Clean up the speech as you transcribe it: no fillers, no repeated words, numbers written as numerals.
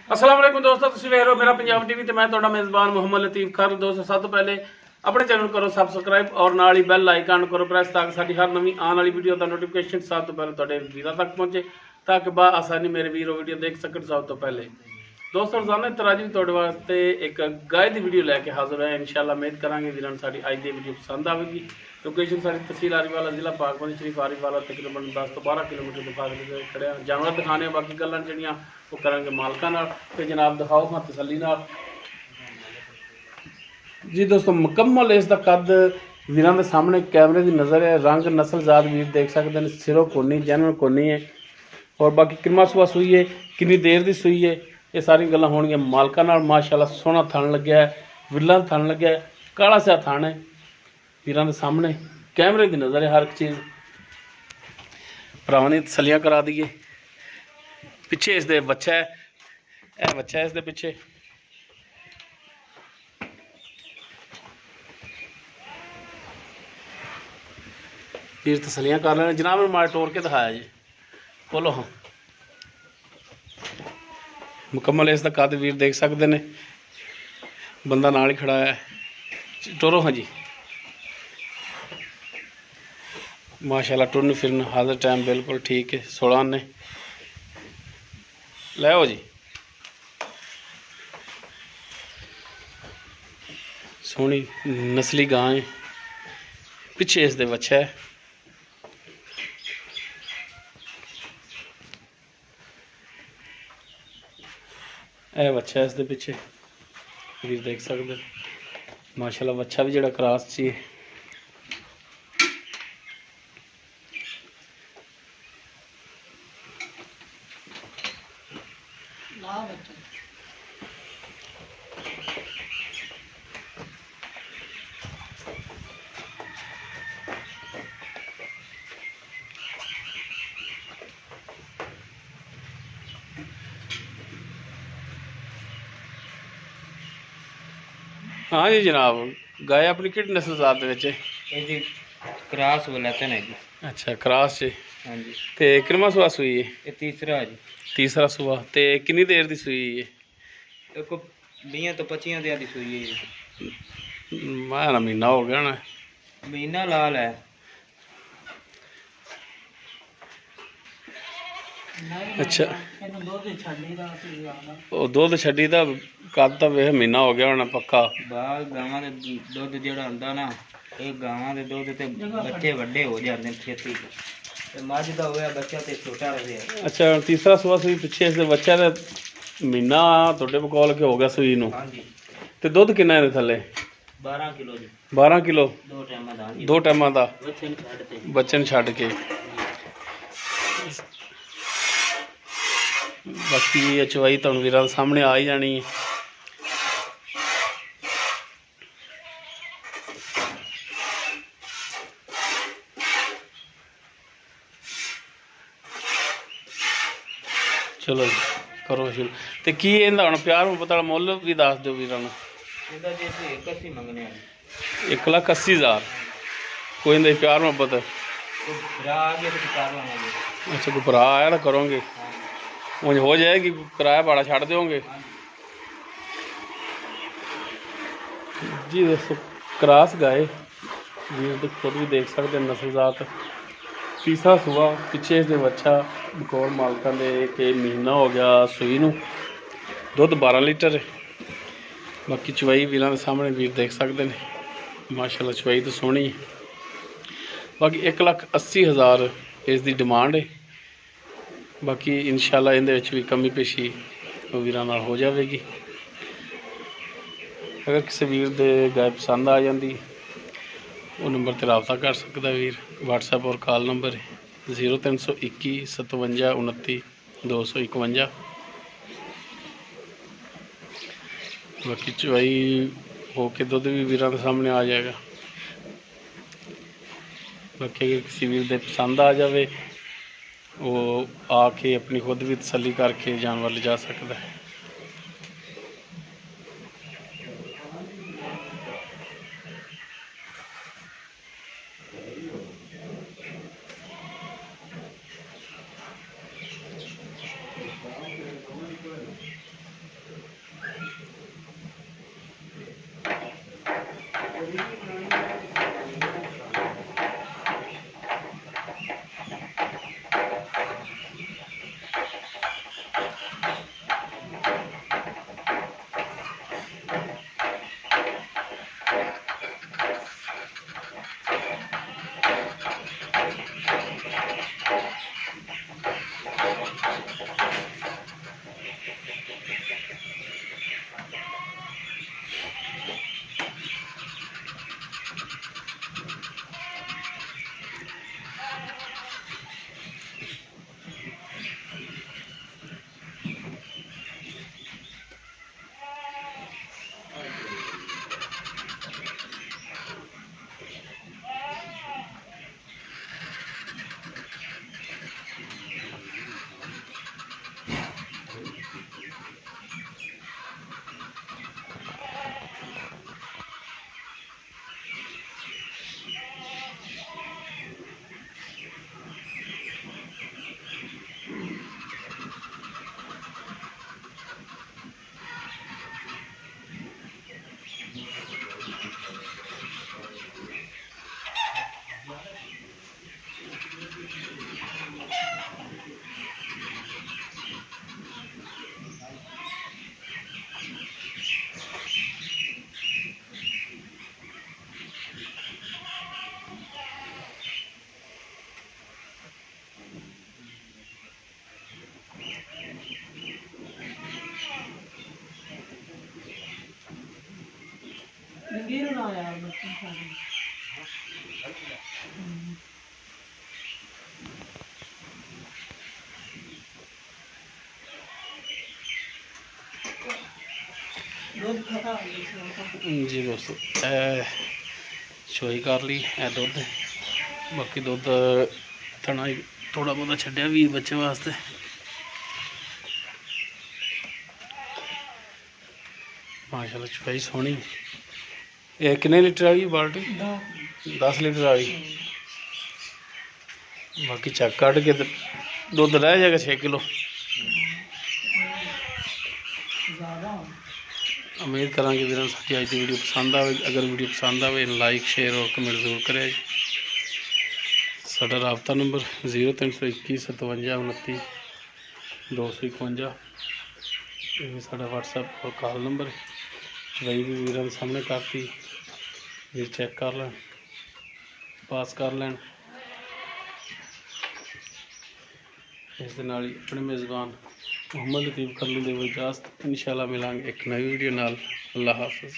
अस्सलाम वालेकुम दोस्तों, तुसीं वेख रहे हो मेरा पंजाब टीवी ते मैं तुहाडा मेज़बान मोहम्मद लतीफ़ खान। दोस्तों सब तो पहले अपने चैनल करो सबसक्राइब और नाल ही बैल आइकन करो प्रेस ताकि साडी हर नवीं आने वाली वीडियो का नोटिफिकेशन सब तो पहले तुहाडे वीरां तक पहुंचे ताकि आसानी मेरे वीरो वीडियो देख सकन सब तो पहले। दोस्तों रोजाना तराजी भी तुहाडे वास्ते एक गाय की वीडियो लैके हाजिर है। इंशाअल्लाह उम्मीद करांगे वीरां साडी अज दी वीडियो पसंद आवेगी। लोकेशन सारी तहसील आरीवाला, जिला पाकबंद शरीफ आरीवाला, तकरीबन 10 तो 12 किलोमीटर के फासले से खड़े हैं। जानवर दिखाने बाकी गल्लां जिहड़ियां वो करांगे मालकां नाल ते जनाब दिखाओ हां तसल्ली नाल जी। दोस्तों मुकम्मल इसका कद वीरां दे सामने कैमरे की नज़र है। रंग नस्ल जात वीर देख सकते हैं, सिरों कोनी जैनवन कोनी है और बाकी किन्ना सुबह सूई है, किन्नी देर की सूई है, ये सारी गल्लां होणगियां मालकां नाल। माशाअल्लाह सोहना थण लग्या है, विला थण लग्या है, काला सा थण है। वीरां दे सामने कैमरे की नज़र है हर एक चीज़। भरावां दी तसल्लियां करा दीए। पिछे इसदे बच्चा है, यह बच्चा है इसदे पिछे। वीर तसल्लियां कर लेना जनाब। मार टोर के दिखाया जी, बोलो हाँ। मुकम्मल इसका कद वीर देख सकते हैं, बंदा नाल ही खड़ा है। टोरो हाँ जी। माशाल्लाह टुरन फिरन हाजिर टाइम बिल्कुल ठीक है। 16 आने लै जी। सोहनी नस्ली गां है, पिछे इसदे बच्चा है। यह बच्चा है इसदे पिछे, वीर देख सकते माशाल्लाह। बच्चा भी जड़ा क्रॉस ची है। हाँ जी जनाब, गाय अपनी कि नस्ल जात क्रॉस वलैतन है जी। अच्छा क्रॉस च। हाँ जी। ते किन्ना सुआ सूई है? ये तीसरा जी। तीसरा सुआ। ते किन्नी देर की सूई है? देखो 20 तो 25 दिन की सूई है। मैं ना महीना हो गया ना। महीना लाल है। अच्छा वो दुध छड्डी दा कद तो वे महीना हो गया होना पक्का। बाल गावां दे दुध जेड़ा हुंदा ना, ये गावां दे दुध ते बच्चे वड्डे हो जाते हैं छेती ते मझ दा होया बच्चा ते छोटा रहे। अच्छा तीसरा सुआ सूई पिछे इसदे बच्चा दे महीना तुहाडे कोल के हो गया सूई नूं। हाँ जी। ते दुध किन्ना है थल्ले? 12 किलो जी। 12 किलो दो टाइम दा। दो टाइमां दा बच्चे छड्ड ते बच्चन छड्ड के। बाकी ये चवाई तुहानूं वीरां दे सामने आ ही जानी है। चलो जी करो शुरू। तो की इहदा हुण प्यार मुहब्बत वाला मुੱਲ भी दस दो वीरां नूं। ਇਹਦਾ ਜੇ ਅਸੀਂ 81 ਮੰਗਨੇ ਆ 1,80,000 कोई इहदा प्यार मुहब्बत? तो भरा आ गया तो कर लांगे। अच्छा कोई भरा आया तो करोगे, उंज हो जाएगी, किराया भाड़ा छड़ दोगे जी। दोस्तों क्रॉस गाय वीर खुद भी देख सकते हैं, नस्ल जात तीसरा सुबह पिछे इसके बच्चा बकौल मालकां दे कि महीना हो गया सूई नूं। दुध 12 लीटर है। बाकी चवाई वीरां दे सामने वीर देख सकते हैं। माशाल्लाह चवाई तो सोहनी है। बाकी 1,80,000 इसकी डिमांड है। बाकी इंशाल्लाह इहदे विच भी कमी पेशी वीरां नाल हो जाएगी। अगर किसी वीर दे गाय पसंद आ जाती वो नंबर पर रबता कर सकता वीर। व्हाट्सएप और कॉल नंबर है 0321 57 29 251। बाकी चवाई होके दुध भी वीरां दे सामने आ जाएगा। बाकी अगर किसी वीर दे पसंद आ जाए वो आके अपनी खुद भी तसल्ली करके जानवर ले जा सकता है। ਜੀ ਦੋਸਤੋ ਇਹ ਚੋਈ ਕਰ ਲਈ ਇਹ ਦੁੱਧ, ਬਾਕੀ ਦੁੱਧ ਥਣਾ ਥੋੜਾ ਬਹੁਤਾ ਛੱਡਿਆ ਵੀ ਬੱਚੇ ਵਾਸਤੇ। ਮਾਸ਼ਾਅੱਲਾ ਚਵਾਈ ਸੋਹਣੀ। ਇਹ ਕਿੰਨੇ ਲੀਟਰ ਵਾਲੀ ਬਾਲਟੀ? 10 ਲੀਟਰ ਵਾਲੀ। ਬਾਕੀ ਚੱਕ ਕੱਢ ਕੇ ਤੇ ਦੁੱਧ ਰਹਿ ਜਾਏਗਾ 6 ਕਿਲੋ। ਉਮੀਦ ਕਰਾਂਗੇ ਵੀਰਾਂ ਨੂੰ ਸਾਡੀ ਅੱਜ ਦੀ ਵੀਡੀਓ ਪਸੰਦ ਆਵੇ। ਅਗਰ ਵੀਡੀਓ ਪਸੰਦ ਆਵੇ ਲਾਈਕ ਸ਼ੇਅਰ ਔਰ ਕਮੈਂਟ ਜ਼ਰੂਰ ਕਰਿਆ ਜੀ। ਸਾਡਾ ਰਾਬਤਾ ਨੰਬਰ 0321 57 29 251। ਇਹ ਸਾਡਾ WhatsApp ਔਰ ਕਾਲ ਨੰਬਰ। ਚਵਾਈ ਵੀ ਵੀਰਾਂ ਦੇ ਸਾਹਮਣੇ ਕਰਤੀ, ਵੀਰ ਚੈੱਕ ਕਰ ਲੈਣ, ਪਾਸ ਕਰ ਲੈਣ। ਇਸ ਦੇ ਨਾਲ ਹੀ ਆਪਣੇ ਮੇਜ਼ਬਾਨ ਮੁਹੰਮਦ ਲਤੀਫ ਖਰਲੂ ਦੇ ਇਜਾਜ਼ਤ। ਇੰਸ਼ਾਅੱਲਾ ਮਿਲਾਂਗੇ ਇੱਕ ਨਵੀਂ ਵੀਡੀਓ ਨਾਲ। ਅੱਲਾ ਹਾਫਿਜ਼।